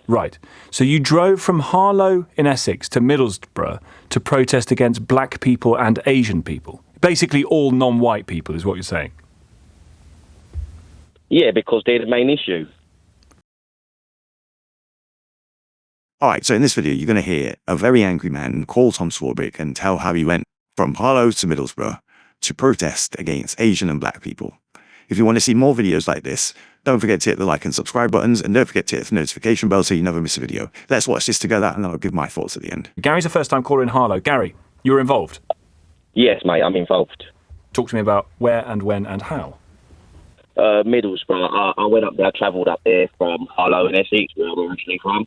Right. So you drove from Harlow in Essex to Middlesbrough to protest against black people and Asian people. Basically all non-white people is what you're saying. Yeah, because they're the main issue. All right, so in this video, you're going to hear a very angry man call Tom Swarbrick and tell how he went from Harlow to Middlesbrough to protest against Asian and black people. If you want to see more videos like this, don't forget to hit the like and subscribe buttons, and don't forget to hit the notification bell so you never miss a video. Let's watch this together, and then I'll give my thoughts at the end. Gary's a first-time caller in Harlow. Gary, you were involved? Yes, mate, I'm involved. Talk to me about where and when and how. Middlesbrough. I went up there, travelled up there from Harlow in Essex, where I'm originally from.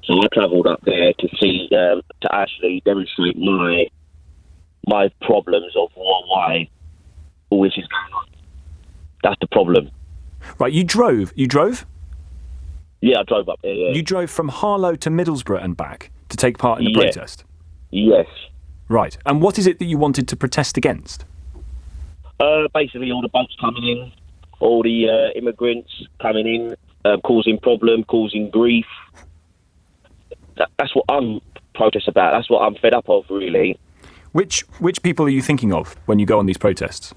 So I travelled up there to see, to actually demonstrate my problems of why all this is going on. That's the problem. Right, you drove? Yeah, I drove up there, yeah. You drove from Harlow to Middlesbrough and back to take part in the protest? Yes. Right, and what is it that you wanted to protest against? Basically all the boats coming in, all the immigrants coming in, causing problem, causing grief. That's what I'm protest about. That's what I'm fed up of, really. Which people are you thinking of when you go on these protests?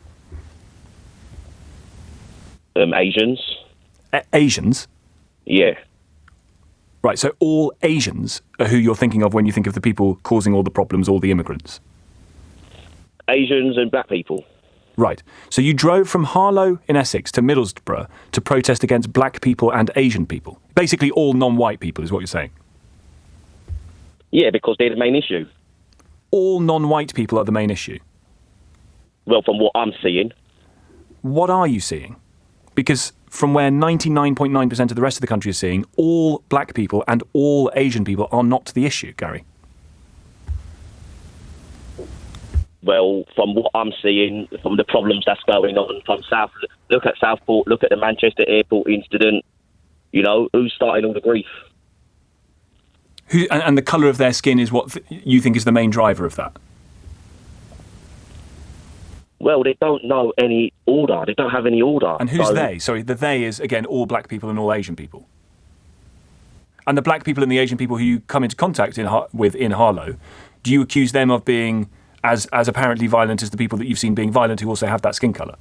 Asians. Asians? Yeah. Right, so all Asians are who you're thinking of when you think of the people causing all the problems, all the immigrants? Asians and black people. Right, so you drove from Harlow in Essex to Middlesbrough to protest against black people and Asian people. Basically all non-white people is what you're saying? Yeah, because they're the main issue. All non-white people are the main issue? Well, from what I'm seeing. What are you seeing? Because from where 99.9% of the rest of the country is seeing, all black people and all Asian people are not the issue, Gary. Well, from what I'm seeing, from the problems that's going on from South, look at Southport, look at the Manchester airport incident, you know, who's starting all the grief? And the colour of their skin is what you think is the main driver of that? Well, they don't know any order. They don't have any order. And who's they? Sorry, the they is, again, all black people and all Asian people. And the black people and the Asian people who you come into contact with in Harlow, do you accuse them of being as apparently violent as the people that you've seen being violent who also have that skin colour?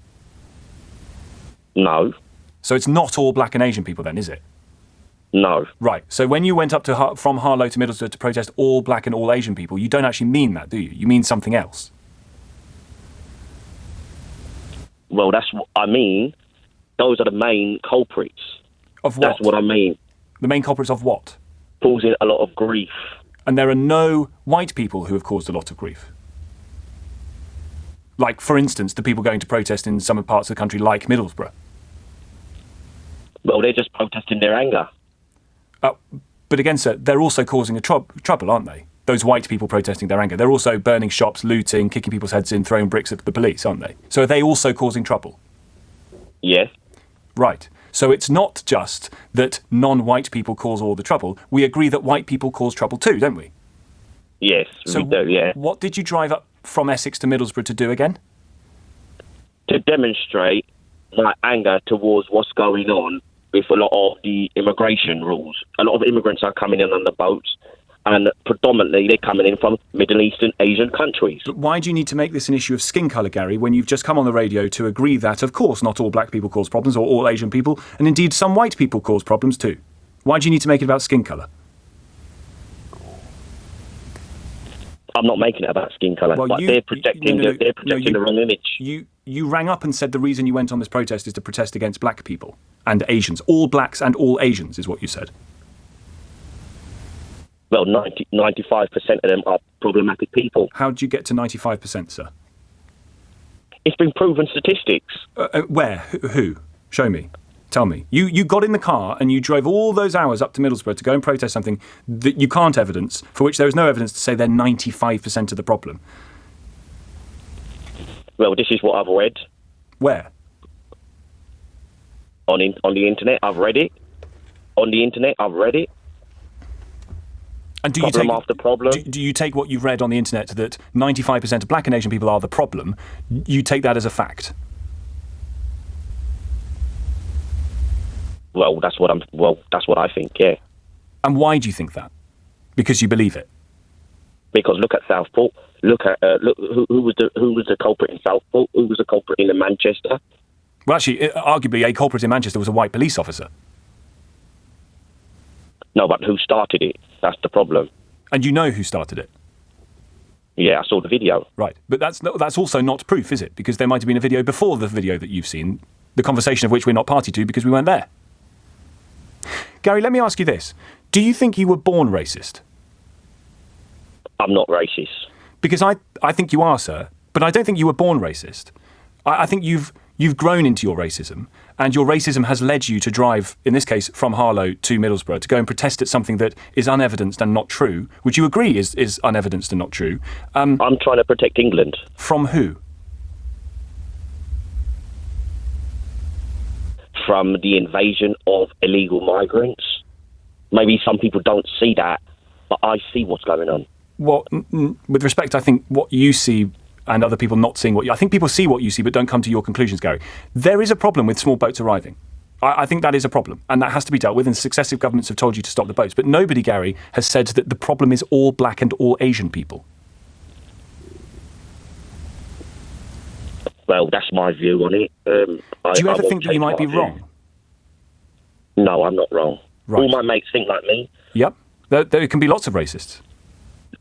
No. So it's not all black and Asian people then, is it? No. Right. So when you went up from Harlow to Middlesbrough to protest all black and all Asian people, you don't actually mean that, do you? You mean something else. Well, that's what I mean. Those are the main culprits. Of what? That's what I mean. The main culprits of what? Causing a lot of grief. And there are no white people who have caused a lot of grief? Like, for instance, the people going to protest in some parts of the country like Middlesbrough? Well, they're just protesting their anger. But again, sir, they're also causing a trouble, aren't they? Those white people protesting their anger. They're also burning shops, looting, kicking people's heads in, throwing bricks at the police, aren't they? So are they also causing trouble? Yes. Right. So it's not just that non-white people cause all the trouble. We agree that white people cause trouble too, don't we? Yes, so we do, yeah. What did you drive up from Essex to Middlesbrough to do again? To demonstrate my anger towards what's going on with a lot of the immigration rules. A lot of immigrants are coming in on the boats, and predominantly they're coming in from Middle Eastern Asian countries. But why do you need to make this an issue of skin colour, Gary, when you've just come on the radio to agree that, of course, not all black people cause problems, or all Asian people, and indeed some white people cause problems too? Why do you need to make it about skin colour? I'm not making it about skin colour, but they're projecting the wrong image. You rang up and said the reason you went on this protest is to protest against black people and Asians. All blacks and all Asians is what you said. Well, 95% of them are problematic people. How did you get to 95%, sir? It's been proven statistics. Where? Who? Show me. Tell me. You got in the car and you drove all those hours up to Middlesbrough to go and protest something that you can't evidence, for which there is no evidence to say they're 95% of the problem. Well, this is what I've read. Where? On the internet, I've read it. On the internet, I've read it. And do problem after problem. Do you take what you've read on the internet that 95% of black and Asian people are the problem? You take that as a fact? Well, that's what I think. Yeah. And why do you think that? Because you believe it. Because look at Southport. Look who was the culprit in Southport? Who was the culprit in Manchester? Well, actually, arguably, a culprit in Manchester was a white police officer. No, but who started it? That's the problem. And you know who started it? Yeah, I saw the video. Right. But that's also not proof, is it? Because there might have been a video before the video that you've seen, the conversation of which we're not party to because we weren't there. Gary, let me ask you this. Do you think you were born racist? I'm not racist. Because I think you are, sir, but I don't think you were born racist. I think you've grown into your racism, and your racism has led you to drive, in this case, from Harlow to Middlesbrough, to go and protest at something that is unevidenced and not true. Would you agree is unevidenced and not true? I'm trying to protect England. From who? From the invasion of illegal migrants. Maybe some people don't see that, but I see what's going on. Well, with respect, I think what you see and other people not seeing I think people see what you see but don't come to your conclusions, Gary. There is a problem with small boats arriving. I think that is a problem, and that has to be dealt with, and successive governments have told you to stop the boats. But nobody, Gary, has said that the problem is all black and all Asian people. Well, that's my view on it. Do you ever think that you might be wrong? No, I'm not wrong. Right. All my mates think like me. Yep. There can be lots of racists.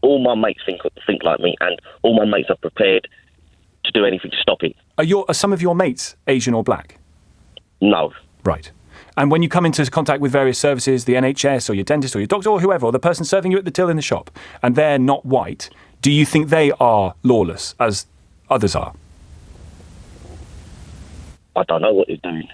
All my mates think like me, and all my mates are prepared to do anything to stop it. Are some of your mates Asian or black? No. Right. And when you come into contact with various services, the NHS or your dentist or your doctor or whoever, or the person serving you at the till in the shop, and they're not white, do you think they are lawless as others are? I don't know what they're doing.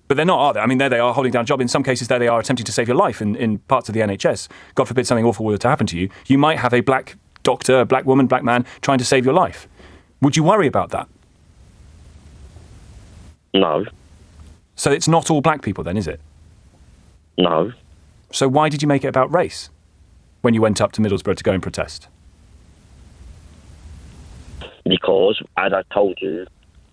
But they're not, are they? I mean, there they are holding down a job. In some cases, there they are attempting to save your life in parts of the NHS. God forbid something awful were to happen to you. You might have a black doctor, a black woman, black man trying to save your life. Would you worry about that? No. So it's not all black people then, is it? No. So why did you make it about race when you went up to Middlesbrough to go and protest? Because, as I told you,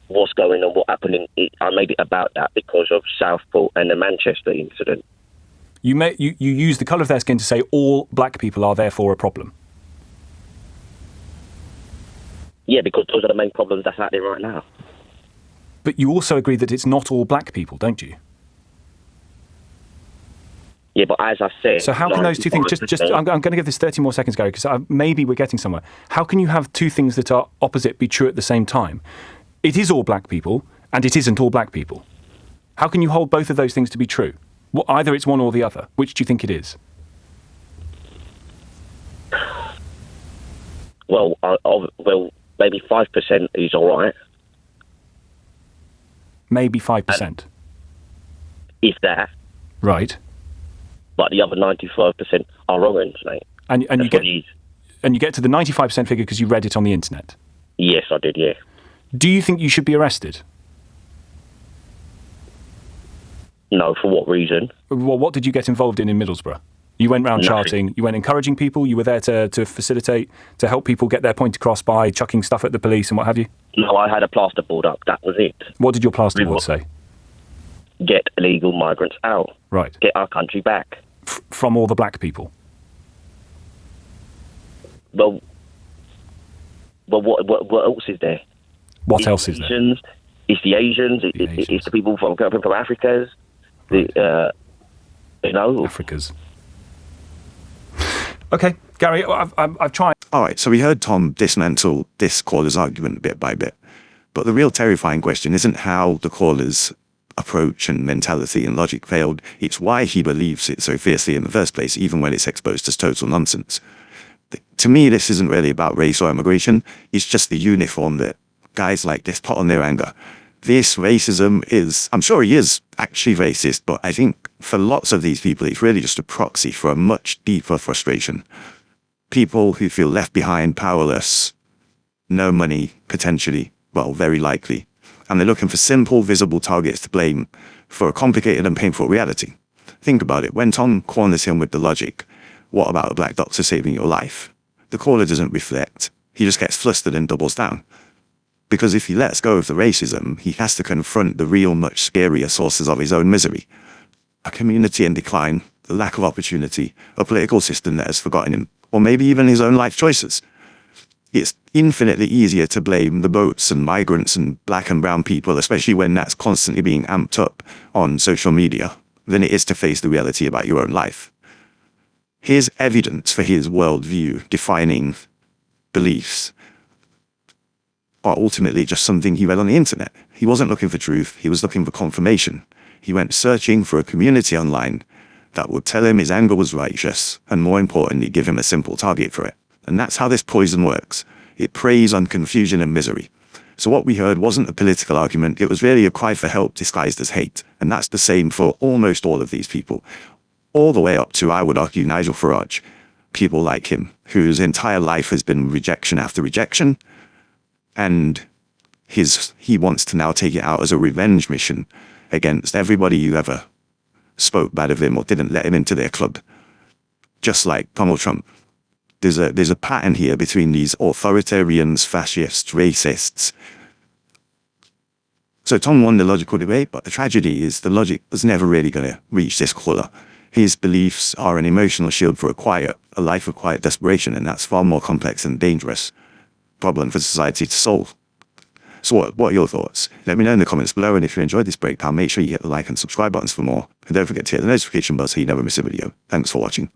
what's going on, what happened I made it about that because of Southport and the Manchester incident. You use the colour of their skin to say all black people are therefore a problem. Yeah, because those are the main problems that's out there right now. But you also agree that it's not all black people, don't you? Yeah, but as I said... So how can those two things... I'm going to give this 30 more seconds, Gary, because maybe we're getting somewhere. How can you have two things that are opposite be true at the same time? It is all black people, and it isn't all black people. How can you hold both of those things to be true? Well, either it's one or the other. Which do you think it is? Well, maybe 5% is all right. Maybe 5%. If that. Right. But the other 95% are wrong, mate. And you get to the 95% figure because you read it on the internet? Yes, I did, yeah. Do you think you should be arrested? No, for what reason? Well, what did you get involved in Middlesbrough? You went round charting, you went encouraging people, you were there to facilitate, to help people get their point across by chucking stuff at the police and what have you? No, I had a plasterboard up, that was it. What did your plasterboard say? Get illegal migrants out. Right. Get our country back. From all the black people? Well, what else is there? What else is there? It's the Asians. It's the people from Africa. Right. Africas. Okay, Gary, I've tried. All right, so we heard Tom dismantle this caller's argument bit by bit. But the real terrifying question isn't how the caller's approach and mentality and logic failed. It's why he believes it so fiercely in the first place, even when it's exposed as total nonsense. To me, this isn't really about race or immigration. It's just the uniform that guys like this put on their anger. This racism is, I'm sure he is actually racist, but I think for lots of these people, it's really just a proxy for a much deeper frustration. People who feel left behind, powerless, no money, potentially, well, very likely. And they're looking for simple, visible targets to blame for a complicated and painful reality. Think about it. When Tom corners him with the logic, what about a black doctor saving your life? The caller doesn't reflect. He just gets flustered and doubles down. Because if he lets go of the racism, he has to confront the real, much scarier sources of his own misery. A community in decline, the lack of opportunity, a political system that has forgotten him, or maybe even his own life choices. It's infinitely easier to blame the boats and migrants and black and brown people, especially when that's constantly being amped up on social media, than it is to face the reality about your own life. Here's evidence for his worldview defining beliefs are ultimately just something he read on the internet. He wasn't looking for truth, he was looking for confirmation. He went searching for a community online that would tell him his anger was righteous, and more importantly, give him a simple target for it. And that's how this poison works. It preys on confusion and misery. So what we heard wasn't a political argument, it was really a cry for help disguised as hate. And that's the same for almost all of these people. All the way up to, I would argue, Nigel Farage. People like him, whose entire life has been rejection after rejection. And he wants to now take it out as a revenge mission against everybody who ever spoke bad of him or didn't let him into their club. Just like Donald Trump. There's a pattern here between these authoritarians, fascists, racists. So Tom won the logical debate, but the tragedy is the logic was never really going to reach this caller. His beliefs are an emotional shield for a life of quiet desperation, and that's far more complex and dangerous problem for society to solve. So what are your thoughts? Let me know in the comments below, and if you enjoyed this breakdown, make sure you hit the like and subscribe buttons for more. And don't forget to hit the notification bell so you never miss a video. Thanks for watching.